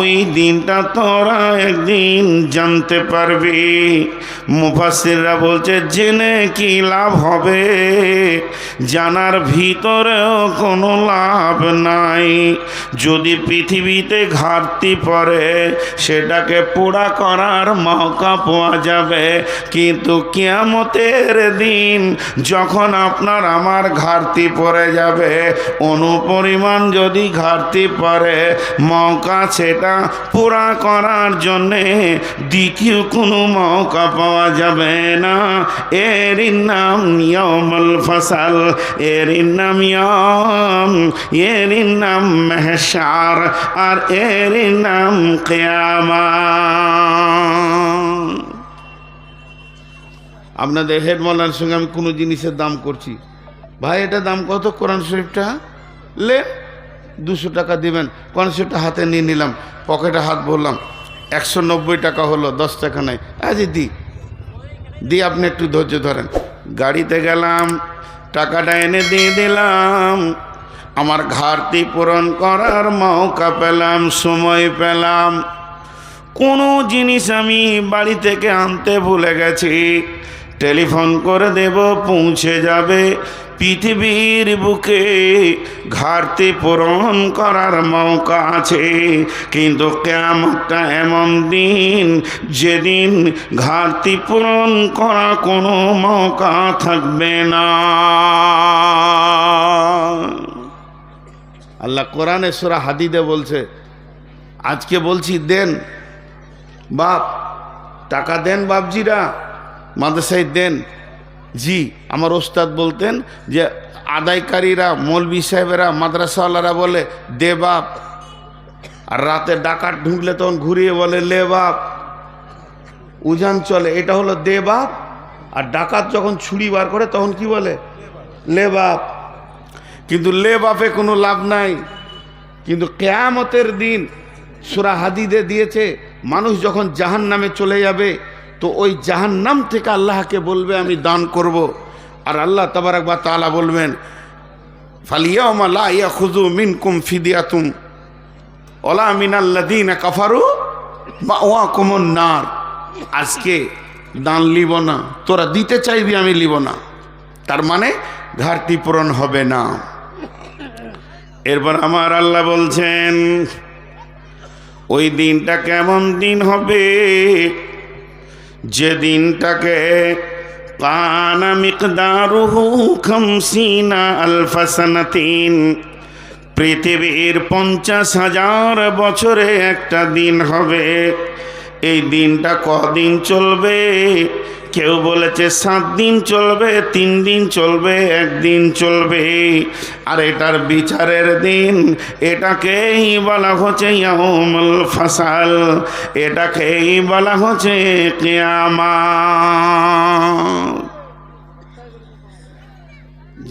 ওই দিনটা তোরা একদিন জানতে পারবি। মুফাসসিররা বলছে জেনে কি লাভ হবে, জানার ভিতরেও কোনো লাভ নাই। যদি পৃথিবীতে ঘাটতি পড়ে সেটাকে পুরা করার মৌকা পাওয়া যাবে, কিন্তু কিয়ামতের দিন যখন আপনার আমার ঘাটতি পড়ে যাবে, অনুপরিমাণ যদি ঘাটতি পড়ে, মৌকা সেটা পুরা করার জন্যে দ্বিতীয় কোনো মৌকা পাওয়া যাবে না। এর নাম ইয়াউমুল ফাসাল, এর নাম এর নাম মাহশার, আর এর নাম কিয়ামত। আপনাদের হেড মাওলানার সঙ্গে আমি কোনো জিনিসের দাম করছি, ভাই এটা দাম কত? কোরআন শরীফটা লে 200 টাকা দিবেন। কোরআন শরীফটা হাতে নিয়ে নিলাম, পকেটে হাত ভরলাম, 190 টাকা হলো, 10 টাকা নাই। আজ দি আপনি একটু ধৈর্য ধরেন। গাড়িতে গেলাম, টাকাটা এনে দিয়ে দিলাম, আমার ঘাটতি পূরণ করার মৌকা পেলাম, সময় পেলাম। কোনো জিনিস আমি বাড়ি থেকে আনতে ভুলে গেছি, টেলিফোন করে দেব, পৌঁছে যাবে। পৃথিবীর বুকে ঘাটতি পূরণ করার মৌকা আছে, কিন্তু কিয়ামতটা এমন দিন যেদিন ঘাটতি পূরণ করা কোনো মৌকা থাকবে না। আল্লাহ কোরআনে সূরা হাদীদে বলছে, আজকে বলছি দেন বাপ, টাকা দেন বাপজিরা, মাদ্রাসায় দেন। জি, আমার ওস্তাদ বলতেন যে আদায়কারীরা, মৌলবি সাহেবেরা, মাদ্রাসাওয়ালারা বলে দে বাপ, আর রাতে ডাকাত ঢুকলে তখন ঘুরিয়ে বলে লে বাপ। উজান চলে, এটা হলো দে বাপ। আর ডাকাত যখন ছুরি বার করে তখন কি বলে? লে বাপ। কিন্তু লে বাপে কোনো লাভ নাই। কিন্তু কিয়ামতের দিন সূরা হাদীদে দিয়েছে, মানুষ যখন জাহান্নামে চলে যাবে, তো ওই জাহান্নাম থেকে আল্লাহকে বলবে আমি দান করব। আর আল্লাহ তাবারাক ওয়া তাআলা বলবেন ফালিয়াউমা লা ইয়াখুযু মিনকুম ফিদিয়াতুম ওয়ালা মিনাল্লাযীনা কাফারু মাওয়াকুমুন নার। আজকে দান লিব না, তোরা দিতে চাইবি আমি লিব না, তার মানে ঘাটতি পূরণ হবে না। এরপর আমার আল্লাহ বলছেন ওই দিনটা কেমন দিন হবে, যে দিনটাকে কানা মিকদারুহু 50 আলফ সানাতিন, পৃথিবীর 50,000 বছরে একটা দিন হবে। এই দিনটা কদিন চলবে? কেউ বলেছে 7 দিন চলবে, 3 দিন চলবে, 1 দিন চলবে। আর এটার বিচারের দিন, এটাকেই বলা হচ্ছে ইয়াউমুল ফাসাল, এটাকেই বলা হচ্ছে কিয়ামত।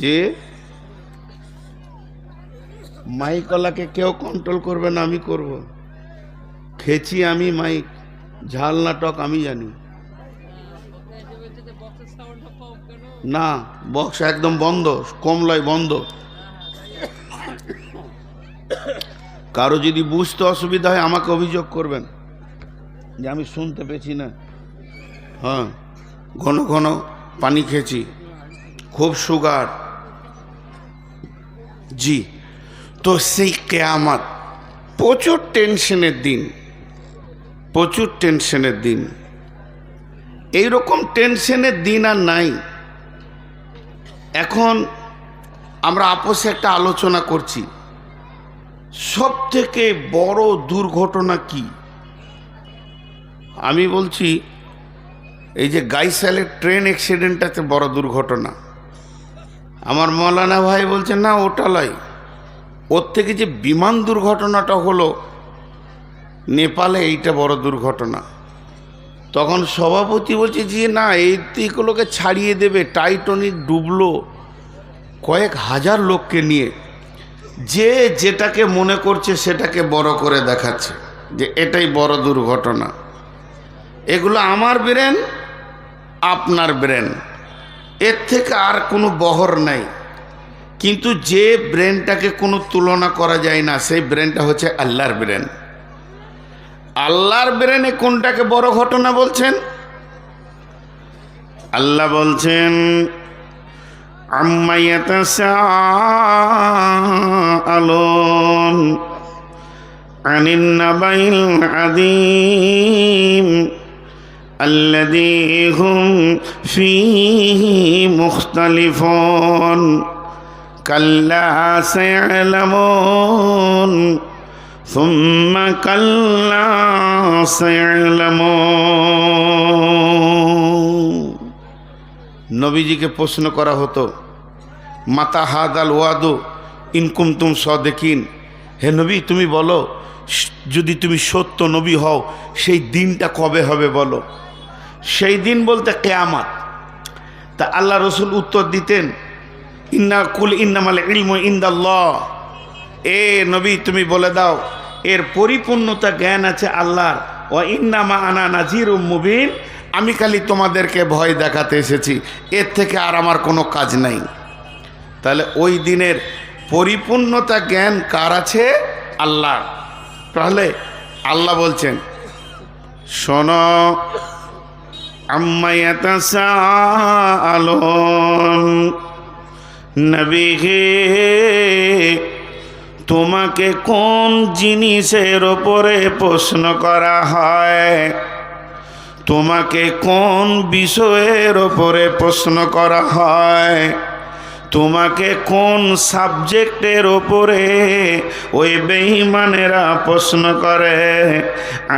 যে মাইকওয়ালাকে কেউ কন্ট্রোল করবে না, আমি করব। খেছি আমি মাইক, ঝাল নাটক আমি জানি না, বক্স একদম বন্ধ, কমলায় বন্ধ। কারো যদি বুঝতে অসুবিধা হয় আমাকে অভিযোগ করবেন যে আমি শুনতে পেয়েছি না। হ্যাঁ, ঘন ঘন পানি খেয়েছি, খুব সুগার। জি, তো সেই কিয়ামত প্রচুর টেনশনের দিন, প্রচুর টেনশনের দিন। এইরকম টেনশনের দিন আর নাই। এখন আমরা আপোষে একটা আলোচনা করছি, সব থেকে বড় দুর্ঘটনা কি? আমি বলছি এই যে গাইসালের ট্রেন অ্যাক্সিডেন্টটাতে বড় দুর্ঘটনা। আমার মৌলানা ভাই বলছে না ওটা লয়, ওর থেকে যে বিমান দুর্ঘটনাটা হলো নেপালে, এইটা বড় দুর্ঘটনা। তখন সভাপতি বলছে যে না, এইগুলোকে ছাড়িয়ে দেবে। টাইটানিক ডুবলো কয়েক হাজার লোককে নিয়ে, যে যেটাকে মনে করছে সেটাকে বড় করে দেখাচ্ছে যে এটাই বড় দুর্ঘটনা। এগুলো আমার ব্রেন, আপনার ব্রেন, এর থেকে আর কোনো বহর নাই। কিন্তু যে ব্রেনটাকে কোনো তুলনা করা যায় না, সেই ব্রেনটা হচ্ছে আল্লাহর ব্রেন। আল্লাহর ব্রেনে কোনটাকে বড় ঘটনা বলছেন? আল্লাহ বলছেন আম্মা ইয়াতাসাআলুন আনিন নাবাইল আযীম আল্লাযী হুম ফীহি মুখতালিফুন কাল্লা সায়ালামুন সুম্মা কাল্লা সায়ালামুন। নবীজিকে প্রশ্ন করা হতো মাতা হাদাল ওয়াদু ইনকুম তুম সদেকিন, হে নবী তুমি বলো যদি তুমি সত্য নবী হও সেই দিনটা কবে হবে বলো। সেই দিন বলতে কিয়ামত। তা আল্লাহ রসুল উত্তর দিতেন ইন্নামাল ইলমু ইনদাল্লাহ, এ নবী তুমি বলে দাও এর পরিপূর্ণতা জ্ঞান আছে আল্লাহর। ও ইন্নামা আনা নাযিরুম মুবিন, আমি খালি তোমাদেরকে ভয় দেখাতে এসেছি, এর থেকে আর আমার কোনো কাজ নাই। তাহলে ওই দিনের পরিপূর্ণতা জ্ঞান কার আছে? আল্লাহ। তাহলে আল্লাহ বলছেন শোনো আম্মা ইয়াতাসাআলুন, নবী হে তোমাকে কোন জিনিসের ওপরে প্রশ্ন করা হয়, তোমাকে কোন বিষয়ের ওপরে প্রশ্ন করা হয়, তোমাকে কোন সাবজেক্টের ওপরে ওই বেঈমানেরা প্রশ্ন করে।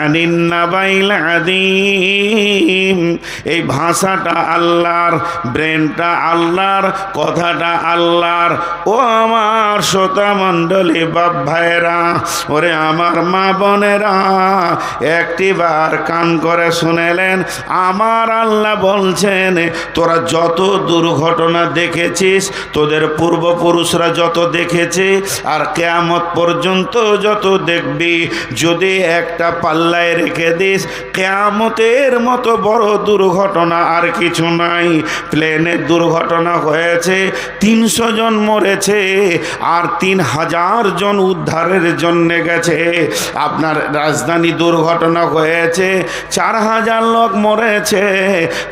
আনিন নাবাইল আযীম, এই ভাষাটা আল্লাহর, ব্রেনটা আল্লাহর, কথাটা আল্লাহর। ও আমার শ্রোতা মণ্ডলী, বাপ ভাইয়েরা, ওরে আমার মা বোনেরা, একটিবার কান করে শুনেলেন। আমার আল্লাহ বলছেন তোরা যত দুর্ঘটনা দেখেছিস, তোদের পূর্বপুরুষরা যত দেখেছে আর কিয়ামত পর্যন্ত যত দেখবি, যদি একটা পাল্লায় রেখে দিস, কিয়ামতের মতো বড় দুর্ঘটনা আর কিছু নাই। প্লেনের দুর্ঘটনা হয়েছে, 300 জন মরেছে আর 3000 জন উদ্ধারের জন্য গেছে। আপনার রাজধানী দুর্ঘটনা হয়েছে, 4000 লোক মরেছে,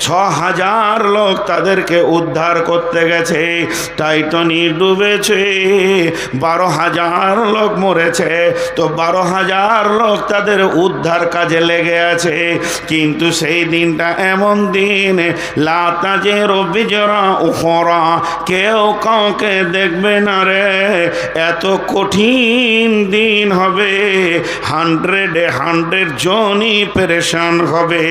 6000 লোক তাদেরকে উদ্ধার করতে গেছে। টাইটানিক ডুবেছে, 12,000 লোক মরেছে, তো 12,000 লোক তাদের উদ্ধার কাজে লেগে আছে। কিন্তু সেই দিনটা এমন দিন, লা তাজিরু বিজরা উখরা, কেউ কাউকে দেখবে না রে। এত কঠিন দিন হবে, 100 জনই পেরেশান হবে।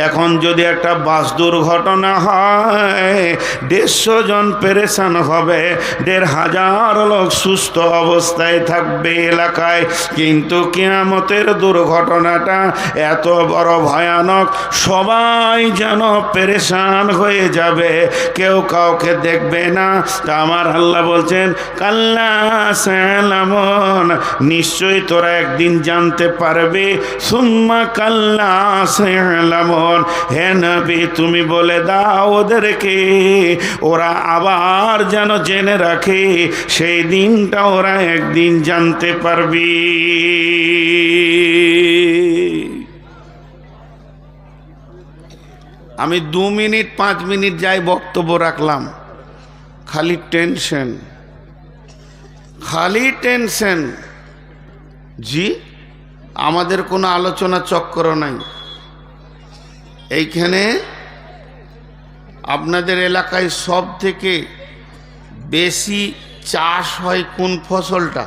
এখন যদি একটা বাস দুর্ঘটনা হয়, 150 জন পেরেশান হবে, 1500 লোক সুস্থ অবস্থায় থাকবে এলাকায়। কিন্তু কিয়ামতের দুর্ঘটনাটা এত বড় ভয়ানক, সবাই যেন পেরেশান হয়ে যাবে, কেউ কাউকে দেখবে না। তা আমার আল্লাহ বলছেন কাল্লা সায়ালামুন, নিশ্চয়ই তোরা একদিন জানতে পারবে। সুম্মা কাল্লা সায়ালামুন, হে নবী তুমি বলে দাও ওদেরকে, ওরা আবার যেন জেনে রাখে, সেই দিনটা ওরা একদিন জানতে পারবি। আমি 2 মিনিট 5 মিনিট যাই বক্তব্য রাখলাম, খালি টেনশন, খালি টেনশন। জি, আমাদের কোনো আলোচনা চক্র নাই এইখানে। আপনাদের এলাকায় সব থেকে বেশি চাষ হয় কোন ফসলটা?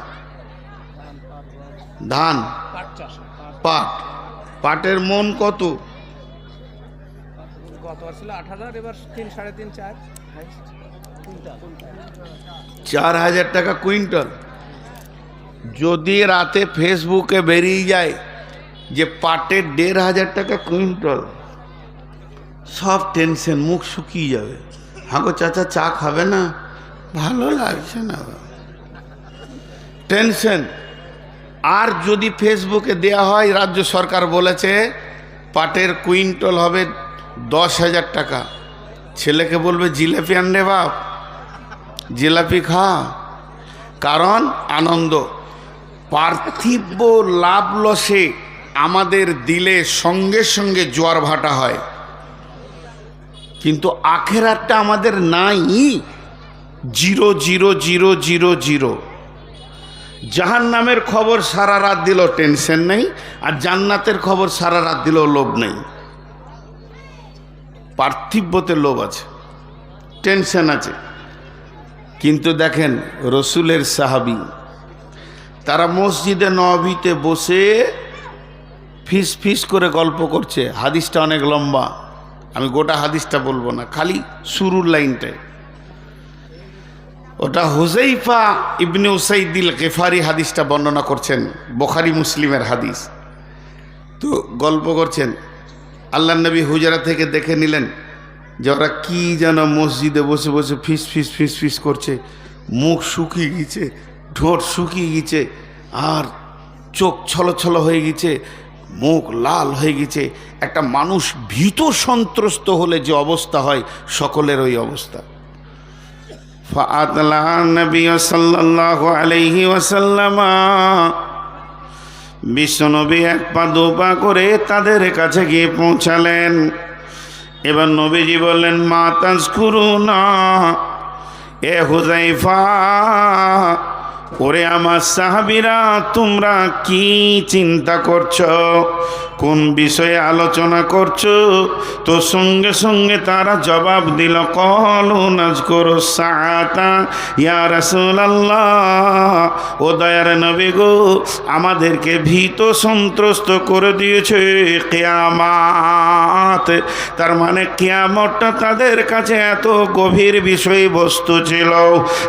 ধান, পাট। পাটের মন কত? গত ছিল 8,000, এবার 3, 3.5, 4 4,000 টাকা কুইন্টাল। যদি রাতে ফেসবুকে বেরিয়ে যায় যে পাটের 1,500 টাকা কুইন্টাল, সব টেনশন, মুখ শুকিয়ে যাবে। হাগো চাচা চা খাবে না? ভালো লাগছে না, টেনশন। আর যদি ফেসবুকে দেয়া হয় রাজ্য সরকার বলেছে পাটের কুইন্টাল হবে 10,000 টাকা, ছেলেকে বলবে জিলাপি আনলে বাপ, জিলাপি খা। কারণ আনন্দ। পার্থিব লাভ লসে আমাদের দিলে সঙ্গে সঙ্গে জোয়ার ভাটা হয়, কিন্তু আখেরাতটা আমাদের নাই। 0,0,0,0,0 জাহান্নামের খবর সারা রাত দিল টেনশন নেই, আর জান্নাতের খবর সারা রাত দিলেও লোভ নেই। পার্থিব্যতে লোভ আছে, টেনশন আছে। কিন্তু দেখেন রসুলের সাহাবী তারা মসজিদে নববীতে বসে ফিস ফিস করে গল্প করছে। হাদিসটা অনেক লম্বা, আমি গোটা হাদিসটা বলবো না, খালি শুরুর লাইনটায়। ওটা হুযাইফা ইবনে উসাইদিল গিফারি হাদিসটা বর্ণনা করছেন, বুখারী মুসলিমের হাদিস। তো গল্প করছেন, আল্লাহর নবী হুজরা থেকে দেখে নিলেন যে ওরা কি যেন মসজিদে বসে বসে ফিস ফিস ফিস ফিস করছে। মুখ শুকিয়ে গেছে, ঠোঁট শুকিয়ে গেছে, আর চোখ ছলছল হয়ে গেছে, মুখ লাল হয়ে গেছে। একটা মানুষ ভীত সন্ত্রস্ত হলে যে অবস্থা হয়, সকলের ওই অবস্থা। ফাআতলা নবী সাল্লাল্লাহু আলাইহি ওয়াসাল্লাম, বিশ্বনবী এক পা দু পা করে তাদের কাছে গিয়ে পৌঁছালেন। এবার নবীজি বললেন, মা তাযকুরুনা, এ হুযাইফা, ওরে আমার সাহাবীরা, তোমরা কি চিন্তা করছো, কোন বিষয়ে আলোচনা করছো? তো সঙ্গে সঙ্গে তারা জবাব দিল, ক্বালু নাযকুরু সাআতা ইয়া রাসূলুল্লাহ, ও দয়ার নবী গো, আমাদেরকে ভীত সন্ত্রস্ত করে দিয়েছে কিয়ামত। তার মানে কিয়ামতটা তাদের কাছে এত গভীর বিষয়বস্তু ছিল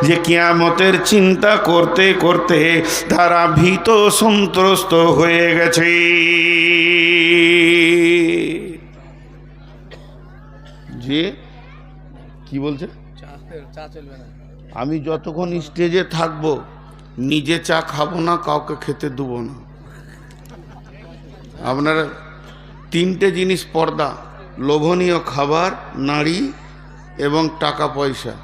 যে কিয়ামতের চিন্তা করতে করতে তারা ভীত সন্ত্রস্ত হয়ে গেছে। জি কি বলছে? চা চলবে না। আমি যতক্ষণ স্টেজে থাকবো নিজে চা খাবো না, কাউকে খেতে দেবো না। আপনারা তিনটে জিনিস পর্দা: লোভনীয় খাবার, নারী এবং টাকা পয়সা।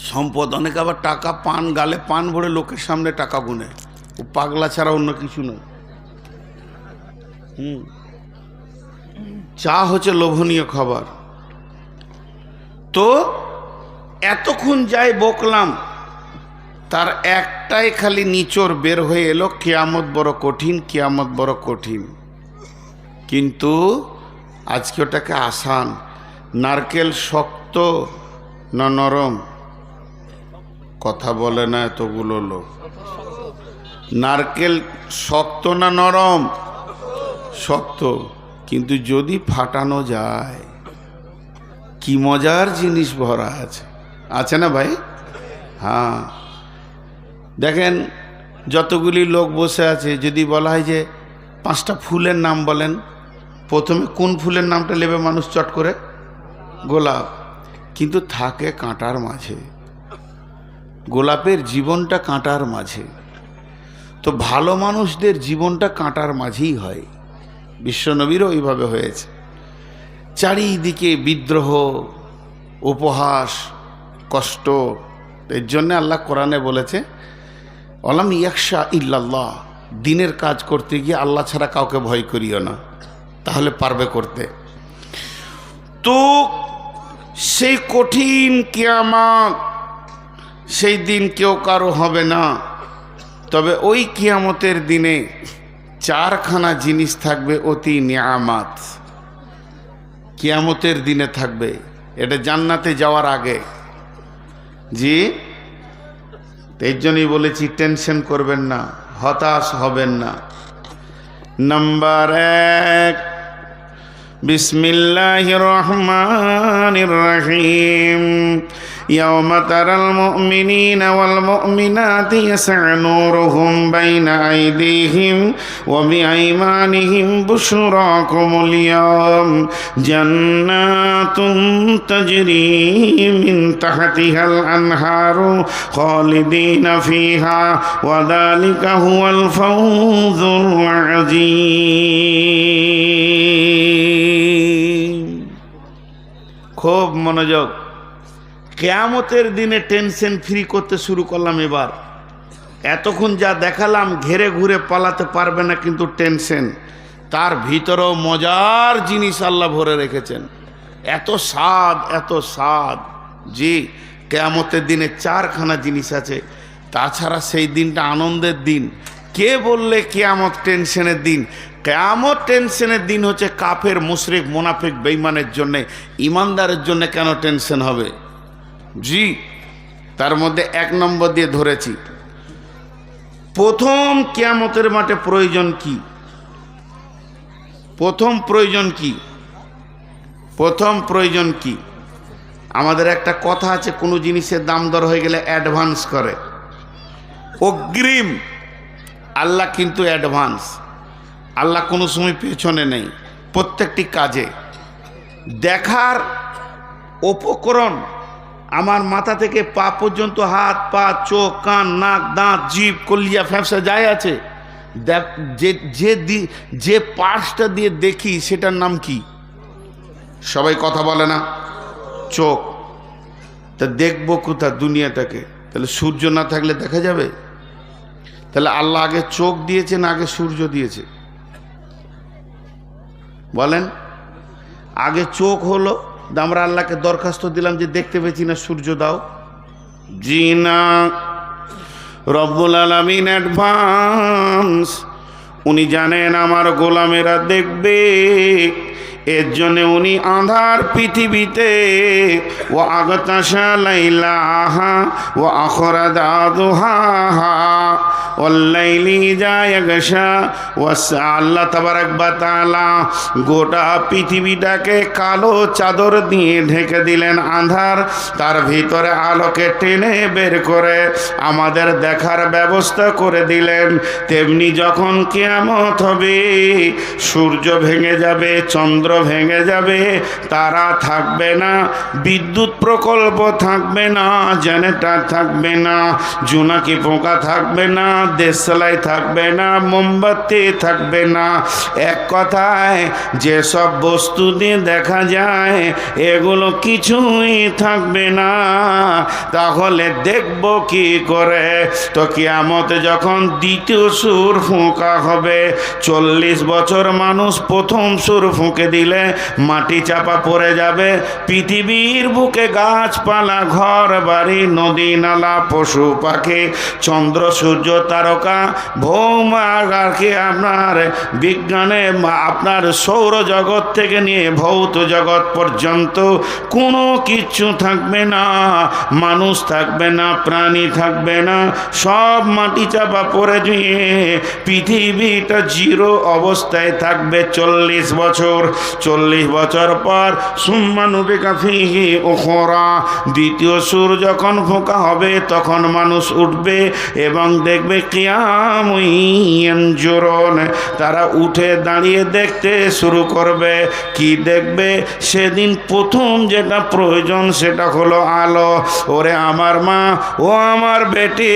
সম্পদ। অনেকে আবার টাকা পান, গালে পান ভরে লোকের সামনে টাকা গুনে, ও পাগলা ছাড়া অন্য কিছু নয়। চা হচ্ছে লোভনীয় খাবার। তো এতক্ষণ যাই বকলাম, তার একটাই খালি নিচড় বের হয়ে এলো, কিয়ামত বড় কঠিন, কিয়ামত বড় কঠিন। কিন্তু আজকে ওটাকে আসান। নারকেল শক্ত না নরম? কথা বলে না এতগুলো লোক। নারকেল শক্ত না নরম? শক্ত। কিন্তু যদি ফাটানো যায়, কি মজার জিনিস ভরা আছে, আছে না ভাই? হ্যাঁ, দেখেন যতগুলি লোক বসে আছে, যদি বলা হয় যে 5টা ফুলের নাম বলেন, প্রথমে কোন ফুলের নামটা নেবে মানুষ চট করে? গোলাপ। কিন্তু থাকে কাঁটার মাঝে। গোলাপের জীবনটা কাঁটার মাঝে। তো ভালো মানুষদের জীবনটা কাঁটার মাঝেই হয়। বিশ্বনবীরও ওইভাবে হয়েছে। চারিদিকে বিদ্রোহ, উপহাস, কষ্ট। এর জন্য আল্লাহ কোরআনে বলেছে, অলাম ইয়াখশা ইল্লাল্লাহ, দিনের কাজ করতে গিয়ে আল্লাহ ছাড়া কাউকে ভয় করিও না, তাহলে পারবে করতে। তো সেই কঠিন কিয়ামত, সেই দিন কেউ কারো হবে না। তবে ওই কিয়ামতের দিনে 4খানা জিনিস থাকবে অতি নিয়ামত। কিয়ামতের দিনে থাকবে, এটা জান্নাতে যাওয়ার আগে। জি, এই জন্যই বলেছি টেনশন করবেন না, হতাশ হবেন না। নাম্বার 1, বিসমিল্লাহির রহমানির রহিম। يوم ترى المؤمنين والمؤمنات يسعى نورهم بين أيديهم وبأيمانهم بشراكم اليوم جنات تجري من تحتها الأنهار خالدين فيها وذلك هو الفوز العظيم। খুব মনোযোগ। কিয়ামতের দিনে টেনশন ফ্রি করতে শুরু করলাম এবার। এতক্ষণ যা দেখালাম ঘেরে ঘুরে পালাতে পারবে না, কিন্তু টেনশন, তার ভিতরেও মজার জিনিস আল্লাহ ভরে রেখেছেন। এত স্বাদ, এত স্বাদ। জি, কিয়ামতের দিনে চারখানা জিনিস আছে। তাছাড়া সেই দিনটা আনন্দের দিন। কে বললে কিয়ামত টেনশনের দিন? কিয়ামত টেনশনের দিন হচ্ছে কাফের, মুশরিক, মুনাফিক, বেঈমানের জন্যে। ইমানদারের জন্য কেন টেনশন হবে? জি, তার মধ্যে 1 নম্বর দিয়ে ধরেছি। প্রথম কিয়ামতের মাঠে প্রয়োজন কি? প্রথম প্রয়োজন কি? প্রথম প্রয়োজন কি? আমাদের একটা কথা আছে, কোনো জিনিসের দাম দর হয়ে গেলে অ্যাডভান্স করে, অগ্রিম। আল্লাহ কিন্তু অ্যাডভান্স। আল্লাহ কোনো সময় পেছনে নেই। প্রত্যেকটি কাজে দেখার উপকরণ, আমার মাথা থেকে পা পর্যন্ত, হাত, পা, চোখ, কান, নাক, দাঁত, জিভ, কলিজা, ফ্যাপসা যাই আছে, যে পার্টসটা দিয়ে দেখি সেটার নাম কি? সবাই কথা বলে না? চোখ। তা দেখবো কোথা দুনিয়াটাকে? তাহলে সূর্য না থাকলে দেখা যাবে? তাহলে আল্লাহ আগে চোখ দিয়েছে না আগে সূর্য দিয়েছে? বলেন। আগে চোখ হলো, আমরা আল্লাহকে দরখাস্ত দিলাম যে দেখতে পেয়েছি না, সূর্য দাও। জি না, রব্বুল আলামিন অ্যাডভান্স। উনি জানেন আমার গোলামেরা দেখবে, এর জন্য উনি আঁধার পৃথিবীতে ও আগতাশা লাইলাহা ও আখরাদা দুহাহা ওয়াল্লাইলি ইযা ইয়াগশা আল্লাহ তাবারাক ওয়া তাআলা গোটা পৃথিবীটাকে কালো চাদর দিয়ে ঢেকে দিলেন, আঁধার। তার ভিতরে আলোকে টেনে বের করে আমাদের দেখার ব্যবস্থা করে দিলেন। তেমনি যখন কিয়ামত হবে, সূর্য ভেঙে যাবে, চন্দ্র ভেঙে যাবে, তারা থাকবে না, বিদ্যুৎ প্রকল্প থাকবে না, জেনারেটর থাকবে না, জোনাকি পোকা থাকবে না, দেশলাই থাকবে না, মোমবাতি থাকবে না। এক কথায় যেসব বস্তু দিয়ে দেখা যায় এগুলো কিছুই থাকবে না। তাহলে দেখব কি করে? তো কিয়ামতে যখন দ্বিতীয় সুর ফুঁকা হবে, 40 বছর মানুষ প্রথম সুর ফুঁকে দিলে মাটি চাপা পড়ে যাবে। পৃথিবীর বুকে গাছপালা, ঘর বাড়ি, নদী নালা, পশু পাখি, চন্দ্র সূর্য তারকা, ভৌমাগারকে আপনার বিজ্ঞানে আপনার সৌরজগৎ থেকে নিয়ে ভৌত জগৎ পর্যন্ত কোনো কিছু থাকবে না। মানুষ থাকবে না, প্রাণী থাকবে না, সব মাটি চাপা পড়ে গিয়ে পৃথিবীটা জিরো অবস্থায় থাকবে 40 বছর। 40 বছর পর সুম্মা নুফিখা ফীহি উখরা, দ্বিতীয় সুর যখন ফোঁকা হবে তখন মানুষ উঠবে এবং দেখবে কিয়ামুন ইয়ানজুরুন, তারা উঠে দাঁড়িয়ে দেখতে শুরু করবে। কি দেখবে? সেদিন প্রথম যেটা প্রয়োজন সেটা হলো আলো। ওরে আমার মা, ও আমার বেটি,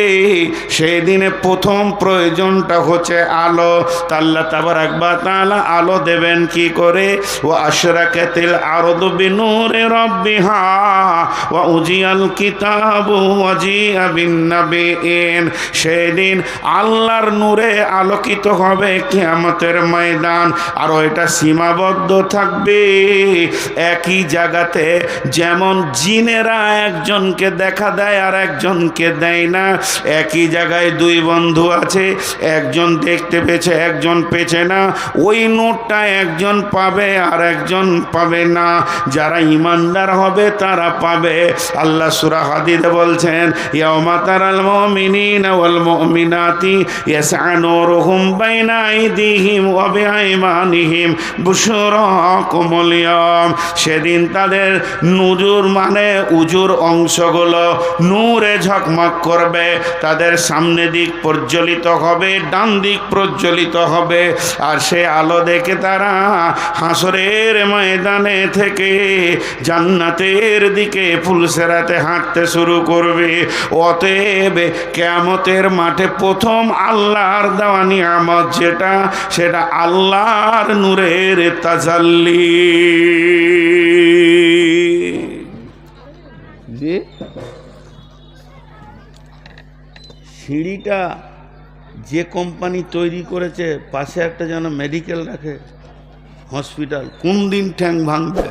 সেই দিনে প্রথম প্রয়োজনটা হচ্ছে আলো। আল্লাহ তাবারাক ওয়া তাআলা আলো দেবেন কি করে? ও আশরাকাতিল আরদু বিনূরি রাব্বিহা ওয়া উজিয়াল কিতাবু ওয়া জিআ বিন নাবিয়িন। সেদিন আল্লাহর নূরে আলোকিত হবে কিয়ামতের ময়দান। আর এটা সীমাবদ্ধ থাকবে একই জায়গাতে। যেমন জিনেরা একজনকে দেখা দেয় আর একজনকে দেয় না, একই জায়গায় 2 বন্ধু আছে, একজন দেখতে পেয়েছে একজন পেয়েছে না, ওই নোটটা একজন পাবে আর একজন পাবে না। যারা ইমানদার হবে তারা পাবে। আল্লাহ সূরা হাদীদে বলছেন, ইয়াউমা তারাল মুমিনিনা ওয়াল মুমিনাতি ইয়াসআ নূরুহুম বাইনা আইদিহিম ওয়া বিআইমানিহিম বুশরাকুমুল ইয়াওম। সেদিন তাদের নুজুর মানে উজুর অংশগুলো নূরে ঝকমক করবে। তাদের সামনে দিক প্রজ্বলিত হবে, ডান দিক প্রজ্বলিত হবে। আর সে আলো দেখে তারা হাসরের ময়দানে থেকে জান্নাতের দিকে ফুলসেরাতে হাঁটতে শুরু করবে। অতএব কিয়ামতের মাঠে প্রথম আল্লাহর দেওয়া নিয়ামত যেটা, সেটা আল্লাহর নূরের তাজাল্লি। জি, সিঁড়িটা যে কোম্পানি তৈরি করেছে পাশে একটা যেন মেডিকেল রাখে, হসপিটাল, কোন দিন ঠ্যাং ভাঙবে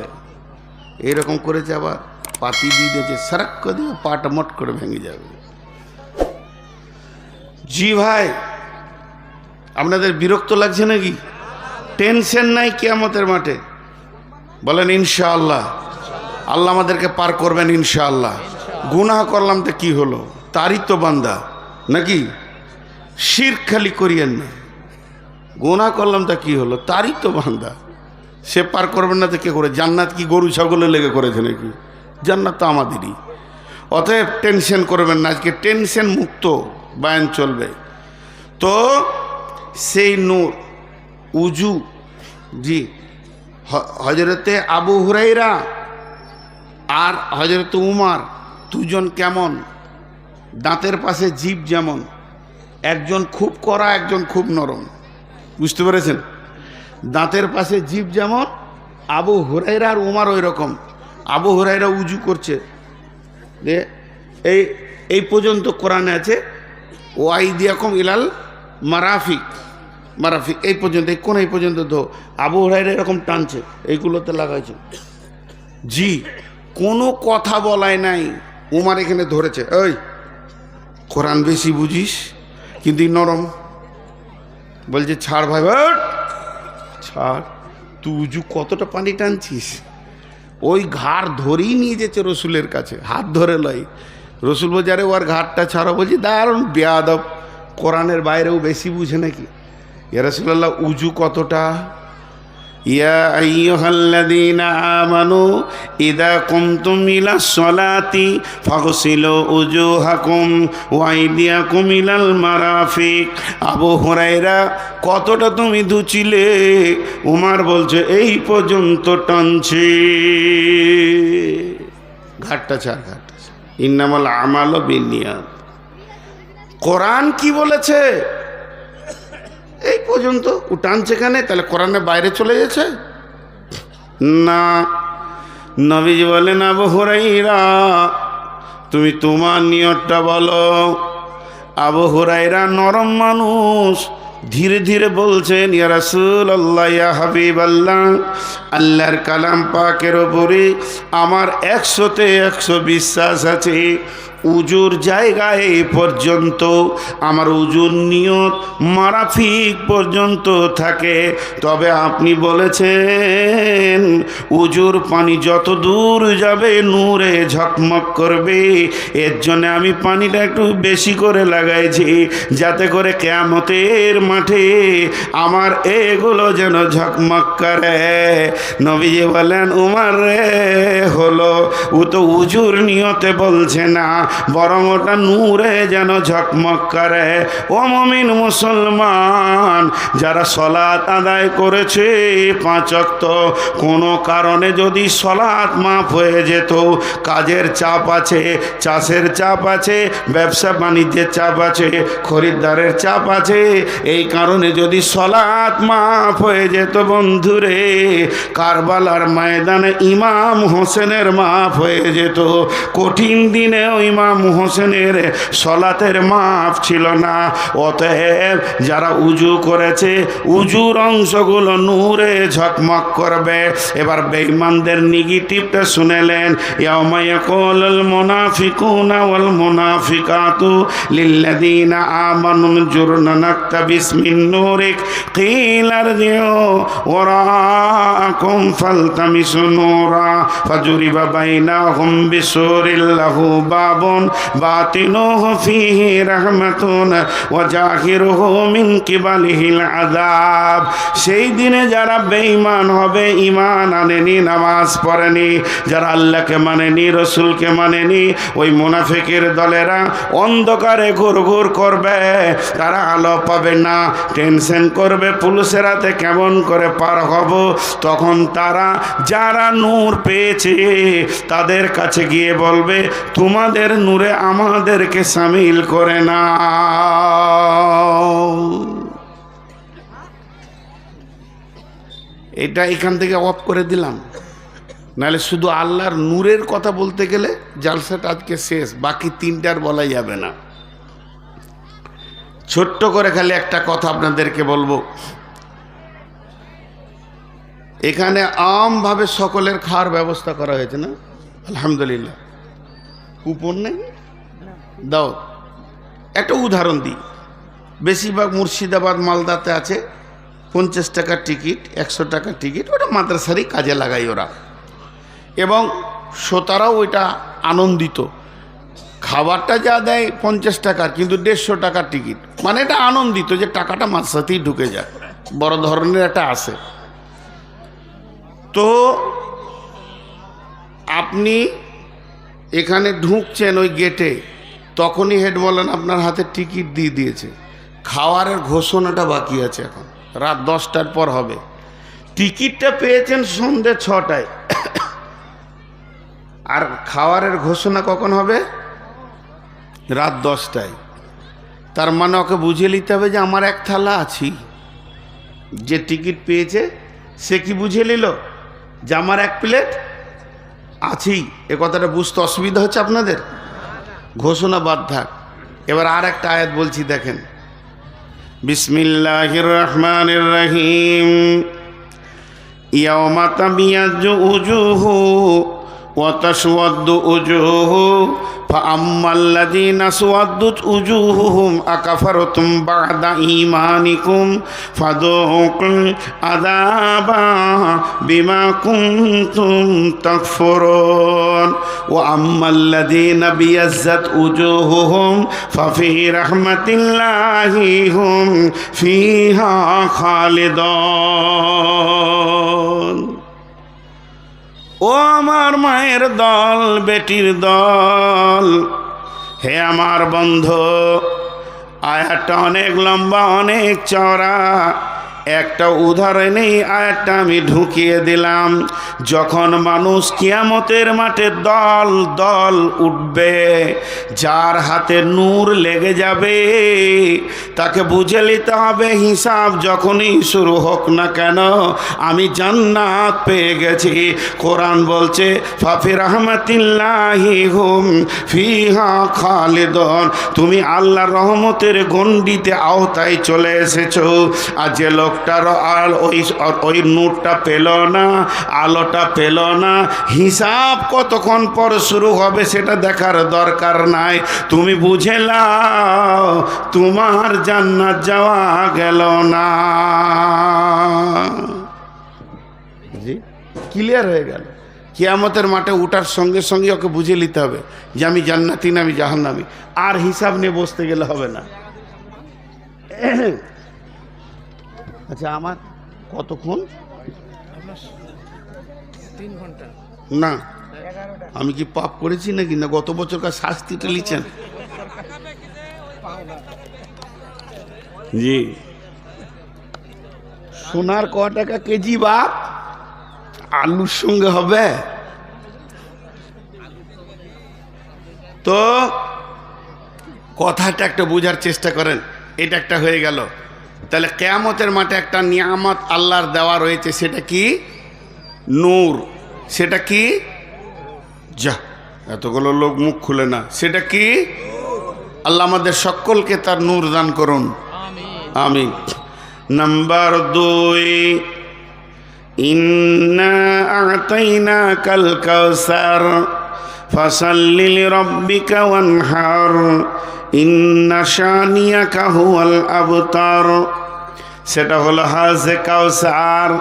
এরকম করেছে। আবার পাতি দিয়ে দিয়েছে, সারাক করে দিয়ে পাটা মট করে ভেঙে যাবে। জি ভাই, আপনাদের বিরক্ত লাগছে নাকি? টেনশন নাই কিয়ামতের মাঠে? বলেন ইনশাআল্লাহ। আল্লাহ আমাদেরকে পার করবেন ইনশাআল্লাহ। গুনাহ করলাম তো কি হলো, তারই তো বান্দা নাকি? শিরক খালি করিয়েন না। গুনাহ করলাম তা কি হলো, তারই তো বান্দা। সে পার করবেন না তো কে করে? জান্নাত কি গরু ছাগলে লেগে করেছে নাকি? জান্নাত তো আমাদেরই। অতএব টেনশন করবেন না, আজকে টেনশন মুক্ত বায়ান চলবে। তো সেই নূর উজু, জি, হজরতে আবু হুরাইরা আর হজরতে উমার দুজন কেমন? দাঁতের পাশে জিভ যেমন, একজন খুব কড়া একজন খুব নরম, বুঝতে পেরেছেন? দাঁতের পাশে জিভ যেমন, আবু হুরাইরা আর উমার ওই রকম। আবু হুরাইরা উজু করছে, এই পর্যন্ত কোরআনে আছে ওয়াইদিয়াকুম ইলাল মারাফিক, মারাফিক এই পর্যন্ত, এই কোন এই পর্যন্ত। তো আবু হুরাইরা এরকম টানছে, এইগুলোতে লাগাইছে। জি, কোনো কথা বলায় নাই। উমার এখানে ধরেছে, ওই কোরআন বেশি বুঝিস কিন্তু নরম, বলছে ছাড় ভাই, ছাড়, তুই উজু কতটা পানি টানছিস। ওই ঘাড় ধরেই নিয়ে যেছে রসুলের কাছে, হাত ধরে লয়। রসুল বলছে আরে ওর ঘাটটা ছাড়ো। বলছি দারুণ বেয়াদব, কোরআনের বাইরেও বেশি বুঝে নাকি? ইয়া রাসূলুল্লাহ উজু কতটা? ইয়া আইয়ুহাল্লাযীনা আমানু ইযা কুমতুম ইলাস সলাতি ফাগসিলু উজুহাকুম ওয়া আইদিয়াকুম ইলাল মারাফিক। আবু হুরায়রা কতটা তুমি ধুছিলে? উমার বলছে এই পর্যন্ত টানছি। ঘাটটা ছাড়, ঘাটটা ছাড়। ইন্নামাল আমালু বিন্নিয়াত। কোরআন কি বলেছে? এই পর্যন্ত ও টানছে কেনে? তাহলে কোরআনের বাইরে চলে গেছে না। নবীজি বলেন আবু হুরাইরা তুমি তোমার নিয়তটা বলো। আবু হুরাইরা নরম মানুষ, ধীরে ধীরে বলছেন ইয়া রাসূলুল্লাহ, ইয়া হাবিবাল্লাহ, আল্লাহর কালাম পাকের ওপরে আমার 100-তে 100 বিশ্বাস আছে। উজুর জায়গায় পর্যন্ত আমার উজুর নিয়ত মারাফিক পর্যন্ত থাকে। তবে আপনি বলেছেন উজুর পানি যত দূর যাবে নূরে ঝকমক করবে। এর জন্য আমি পানিটা একটু বেশি করে লাগাইছি, যাতে করে কিয়ামতের মাঠে আমার এগুলো যেন ঝকমক করে। নবীজি বলেন উমার রে, হলো ও তো উজুর নিয়তে বলছে না, বরং ওটা নূরে যেন ঝকমক করে। ও মুমিন মুসলমান, যারা সলাত আদায় করেছে 5 ওয়াক্ত, কোনো কারণে যদি সলাত মাফ হয়ে যেত, কাজের চাপ আছে, চাষের চাপ আছে, ব্যবসা বাণিজ্যের চাপ আছে, খরিদ্দারের চাপ আছে, এই কারণে যদি সলাত মাফ হয়ে যেত বন্ধুরে, কারবালার ময়দানে ইমাম হোসেনের মাফ হয়ে যেত। কঠিন দিনেও ইমাম হোসেনের সলাতের মাফ ছিল না। অতএব যারা উজু করেছে উজুর অংশগুলো নূরে ঝকমক করবে। এবার বেঈমানদের নেগেটিভটা শুনেলেন, ইয়াউমা ইয়াকুলুল মুনাফিকুনা ওয়াল মুনাফিকাতু লিল্লাযীনা আমানু জুরনা নাকতাবিস মিন নূরিক কিলা ইরজিউ ওয়ারাআকুম ফালতামিসু নূরা ফাজুরিবা বাইনাহুম বিসুরিল লাহু বাবুন বাতিনুহু ফীহি রাহমাতুন ওয়া জাহিরুহু মিন কিবালিহিল আযাব। সেই দিনে যারা বেঈমান হবে, ঈমান আনেনি, নামাজ পড়েনি, যারা আল্লাহকে মানেনি, রসুলকে মানেনি, ওই মুনাফিকের দলেরা অন্ধকারে ঘুরঘুর করবে, তারা আলো পাবে না, টেনশন করবে পুলিশের হাতে কেমন করে পার হব। তখন তারা যারা নূর পেয়েছে তাদের কাছে গিয়ে বলবে তোমাদের নূরে আমাদেরকে শামিল করে না। এটা এখান থেকে অফ করে দিলাম, নাহলে শুধু আল্লাহর নূরের কথা বলতে গেলে জালসাটা আজকে শেষ, বাকি 3টার বলা যাবে না। ছোট্ট করে খালি একটা কথা আপনাদেরকে বলবো, এখানে আমভাবে সকলের খাওয়ার ব্যবস্থা করা হয়েছে না, আলহামদুলিল্লাহ। কুপন নেই, দাও একটা উদাহরণ দিই। বেশিরভাগ মুর্শিদাবাদ মালদাতে আছে 50 টাকার টিকিট, 100 টাকার টিকিট, ওটা মাদ্রাসারই কাজে লাগাই ওরা, এবং শ্রোতারাও ওইটা আনন্দিত। খাবারটা যা দেয় 50 টাকার, কিন্তু 150 টাকার টিকিট, মানে এটা আনন্দিত যে টাকাটা মাদ্রাসাতেই ঢুকে যায়, বড় ধরনের একটা আসে। তো আপনি এখানে ঢুকছেন ওই গেটে, তখনই হেড মৌলানা আপনার হাতে টিকিট দিয়ে দিয়েছে। খাওয়ারের ঘোষণাটা বাকি আছে, এখন রাত 10টার পর হবে। টিকিটটা পেয়েছেন সন্ধ্যে 6টায়, আর খাওয়ারের ঘোষণা কখন হবে? রাত 10টায়। তার মানে ওকে বুঝিয়ে নিতে হবে যে আমার এক থালা আছি। যে টিকিট পেয়েছে সে কি বুঝিয়ে নিল যে আমার এক প্লেট আছি? এ কথাটা বুঝতে অসুবিধা হচ্ছে আপনাদের? ঘোষণা বাদ থাক। এবার আর একটা আয়াত বলছি, দেখেন। বিসমিল্লাহির রহমানির রহিম। ইয়াওমা তাবিয়াজ্জু উজুহু ওয়া তাসওয়াদ্দু উজুহু ফাআম্মাল্লাযীনা সুওয়াদ্দাত উজুহুহুম আকাফারতুম বা'দা ঈমানিকুম ফাযুকুল আযাবা বিমা কুনতুম তাকফুরুন ওয়া আম্মাল্লাযীনা বিয়াজ্জাত উজুহুহুম ফাফি রাহমাতিল্লাহি হুম ফিহা খালিদুন। ও আমার মায়ের দল, বেটির দল, হে আমার বন্ধু, আয়াতটা অনেক লম্বা, অনেক চওড়া। একটা উদাহরণেই আয়াতটা আমি ঢুকিয়ে দিলাম। যখন মানুষ কিয়ামতের মাঠে দল দল উঠবে, যার হাতে নূর লেগে যাবে তাকে বুঝে নিতে হবে হিসাব যখনই শুরু হোক না কেন আমি জান্নাত পেয়ে গেছি। কোরআন বলছে ফাফি রাহমাতিল্লাহি হুম ফিহা খালিদুন, তুমি আল্লাহর রহমতের গণ্ডিতে আওতায় চলে এসেছো। আর যে লোক ওই নূরটা পেল না, আলোটা পেল না, হিসাব কতক্ষণ পর শুরু হবে সেটা দেখার দরকার নাই। তুমি বুঝে নাও তোমার জান্নাত যাওয়া গেল না। জি, ক্লিয়ার হয়ে গেল। কিয়ামতের মাঠে উঠার সঙ্গে সঙ্গে ওকে বুঝে নিতে হবে যে আমি জান্নাতি না আমি জাহান্নামী। আর হিসাব নিয়ে বসতে গেলে হবে না। আচ্ছা, আমার কতক্ষণ? 3 ঘন্টা না, আমি কি পাপ করেছি নাকি, না গত বছরকার শাস্তিটা লিখছেন? জি। সোনার ক টাকা কেজি বাপ? আলুর সঙ্গে হবে? তো কথাটা একটা বোঝার চেষ্টা করেন। এটা একটা হয়ে গেল। তাহলে কিয়ামতের মাঠে একটা নিয়ামত আল্লাহর দেওয়া রয়েছে, সেটা কি? নূর। সেটা কি? যা, এতগুলো লোক মুখ খুলে না। সেটা কি? আল্লাহ আমাদের সকলকে তার নূর দান করুন, আমিন। নাম্বার 2, ইন্না আ'তাইনাকাল কাউসার ফাসাল্লি লিরাব্বিকা ওয়ানহার ইন্না শানিয়াকা হুয়াল আবতার। সেটা হলো হাউজে কাউসার।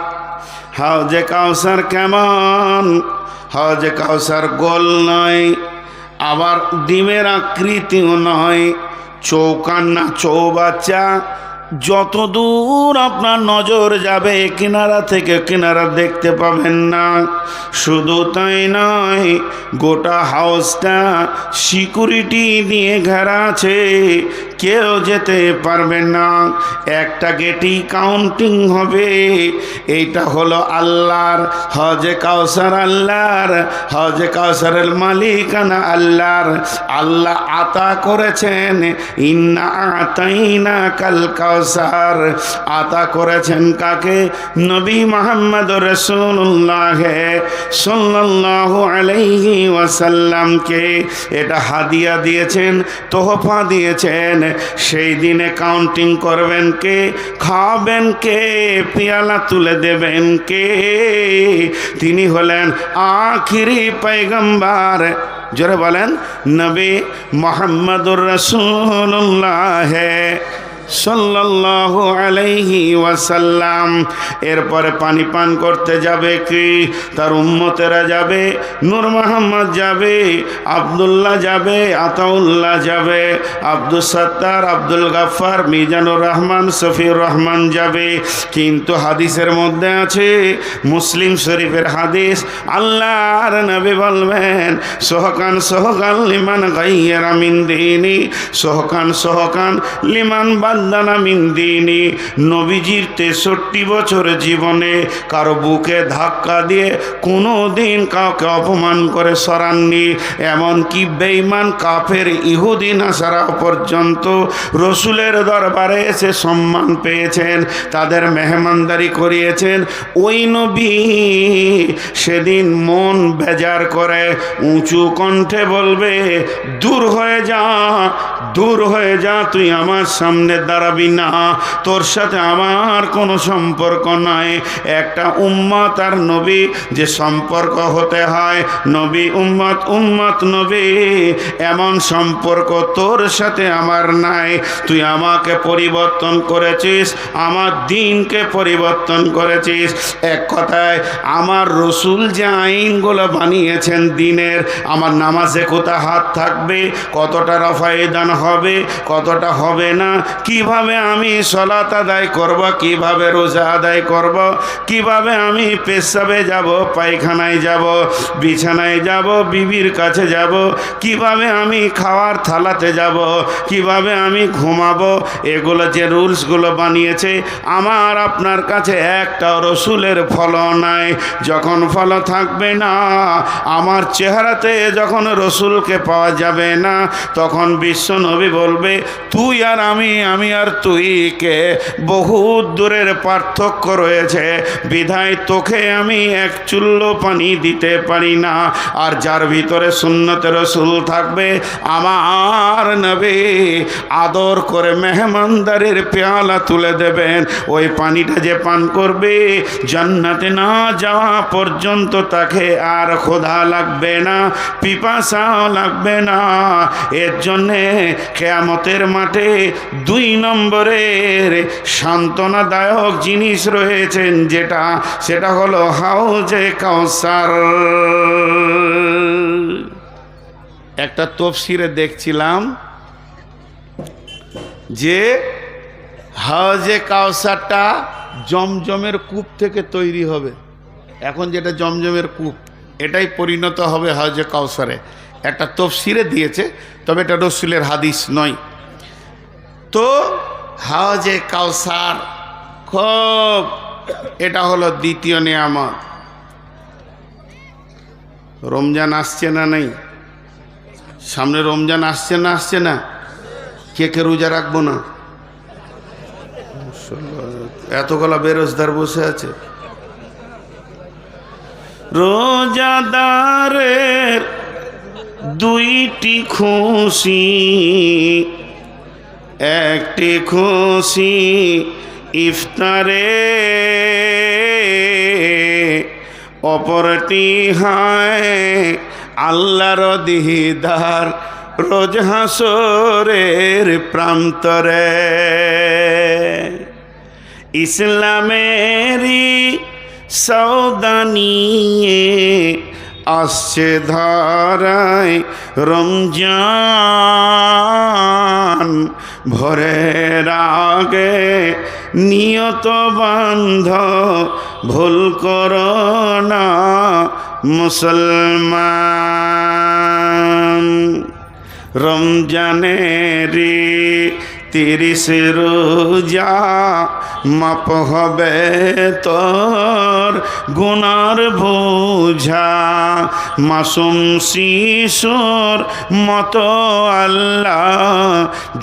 হাউজে কাউসার কেমন? হাউজে কাউসার গোল নয়, আবার ডিমের আকৃতিও নয়, চৌকান না চৌবাচ্চা। যত দূর আপনার নজর যাবে কিনারা থেকে কিনারা দেখতে পাবেন না। শুধু তাই নয়, গোটা হাউসটা সিকিউরিটি দিয়ে ঘেরা আছে, কেউ যেতে পারবে না। একটা গেটই কাউন্টিং হবে। এইটা হলো আল্লাহর হজে কাউসার, আল্লাহর হজে কাউসারের মালিকানা আল্লাহর। আল্লাহ আতা করেছেন ইন্না আতাইনাকাল কাউসার। আতা করেছেন কাকে? নবী মুহাম্মদ রাসূলুল্লাহ সাল্লাল্লাহু আলাইহি ওয়াসাল্লামকে। এটা হাদিয়া দিয়েছেন, তোহফা দিয়েছেন সেই দিনে কাউন্টিং করবেন কে, খাবেন কে, পেয়ালা তুলে দেবেন কে? তিনি হলেন আখিরি পয়গম্বর। জোরে বলেন, নবী মুহাম্মদুর রাসূলুল্লাহ সাল্লাল্লাহু আলাইহি ওয়াসাল্লাম। এরপরে পানি পান করতে যাবে কি? তার উম্মতেরা যাবে, নূর মোহাম্মদ যাবে, আব্দুল্লাহ যাবে, আতাউল্লাহ যাবে, আব্দুল সত্তার, আব্দুল গাফফার, মিজানুর রহমান, সফিউর রহমান যাবে। কিন্তু হাদিসের মধ্যে আছে, মুসলিম শরীফের হাদিস, আল্লাহর নবী বলবেন, সোহকান সোহকান লিমান গাইয়ারা মিন দীনি, সোহকান সোহকান লিমান বান্দানা মিন দীনি। নবীজির 63 বছর জীবনে কারো বুকে ধাক্কা দিয়ে কোনো দিন কাউকে অপমান করে সরাননি। এমনকি বেঈমান কাফের ইহুদি নাসারা পর্যন্ত রসুলের দরবারে এসে সম্মান পেয়েছেন, তাদের মেহমানদারি করিয়েছেন। ওই নবী সেদিন মন বেজার করে উঁচু কণ্ঠে বলবে, দূর হয়ে যা, দূর হয়ে যা, তুই আমার সামনে দাঁড়াবি না, তোর সাথে আমার কোনো সম্পর্ক নাই। একটা উম্মত আর নবী যে সম্পর্ক হতে হয়, নবী উম্মত, উম্মত নবী, এমন সম্পর্ক তোর সাথে আমার নাই। তুই আমাকে পরিবর্তন করেছিস, আমার দিনকে পরিবর্তন করেছিস। এক কথায় আমার রসুল যে আইনগুলো বানিয়েছেন দিনের, আমার নামাজে কোথা হাত থাকবে, কতটা রফায়দান হবে, কতটা হবে না, কিভাবে আমি সালাত আদায় করব, কিভাবে রোজা আদায় করব, কিভাবে আমি পেশাবে যাব, পায়খানায় যাব, বিছানায় যাব, বিবির কাছে যাব, কিভাবে আমি খাওয়ার থালাতে যাব, কিভাবে আমি ঘুমাবো, এগুলো যে রুলসগুলো বানিয়েছে, আমার আপনার কাছে একটা রসুলের ফলো নাই। যখন ফলো থাকবে না, আমার চেহারাতে যখন রসুলকে পাওয়া যাবে না, তখন বিশ্ব নবী বলবে, তুই আর আমি, আমি আর তুই কে বহুত দূরের পার্থক্য রয়েছে, বিধায় তোকে আমি এক চুল্লো পানি দিতে পারি না। আর যার ভিতরে সুন্নতে রসুল থাকবে, আমার নবী আদর করে মেহমানদারির পেয়ালা তুলে দেবেন। ওই পানিটা যে পান করবে, জান্নাতে না যাওয়া পর্যন্ত তাকে আর ক্ষুধা লাগবে না, পিপাসাও লাগবে না। এর জন্যে কিয়ামতের মাঠে 2 নম্বরের সান্ত্বনাদায়ক জিনিস রয়েছেন, সেটা হলো হাউজে কাউসার। একটা তফসিরে দেখছিলাম যে হাউজে কাউসারটা জমজমের কূপ থেকে তৈরি হবে। এখন যেটা জমজমের কূপ, এটাই পরিণত হবে হাউজে কাউসারে। একটা তফসিরে দিয়েছে, তবে এটা রসুলের হাদিস নয়। তো হাউজে কাউসার খুব, এটা হলো দ্বিতীয় নিয়ামত। রমজান আসছে না? নেই? সামনে রমজান আসছে না? আসছে না? কে কে রোজা রাখবো না? এতগুলা বেরোজগার বসে আছে। রোজাদারের 2টি খুশি, একটি খুশি ইফতারে, অপরটি হয় আল্লাহর দিদার রোজ হাসরের প্রান্তরে। ইসলামেরই সওদা নিয়ে আসছে ধারায় রমজান, ভোরের আগে নিয়ত বান্ধ, ভুল করো না মুসলমান। রমজানেরই 30 রোজা মাপ হবে তোর গুনার বোঝা, মাসুম শিশুর মতো আল্লাহ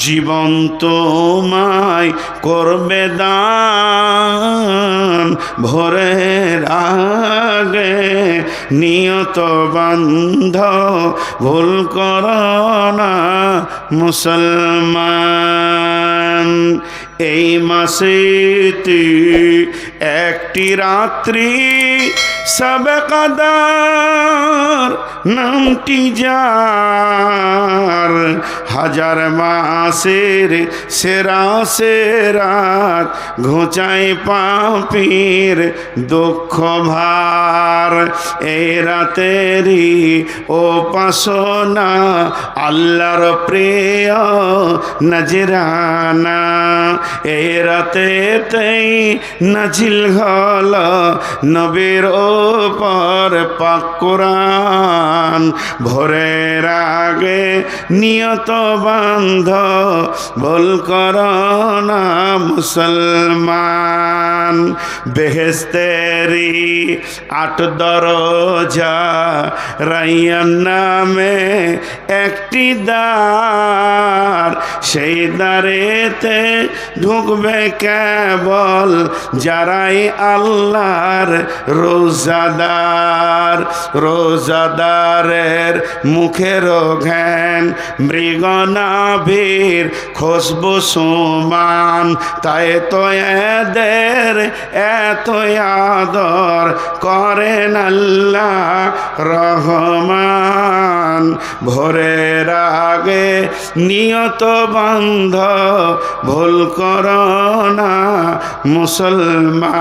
জীবন তোমায় করবে দান। ভোরের আগে নিয়ত বান্ধ ভুল করো না মুসলমান। এই মাসেতে একটি রাত্রি সবে কদর নামটি যার, হাজার মাসের সেরা সেরাত ঘুচাই পাপীর দুঃখ ভার। এই রাতেরই উপাসনা আল্লাহর প্রিয় নজরানা। এই রাতেতেই নাজিল হল নবীর ওপর পাক কোরআন। ভোরের আগে নিয়ত বান্ধ ভুল করো না মুসলমান। বেহেশতেরি 8 দরজা, রাইয়ান নামে একটি দ্বার। সেই দ্বারেতে ঢুকবে কেবল যারাই আল্লাহর রোজাদার। রোজাদারের মুখের ঘ্যান মৃগনাভির খুশবু সমান। তাই তো এদের এত আদর করেন আল্লাহ রহমান। ভোরের আগে নিয়ত বান্ধ ভুল করো না মুসলমান।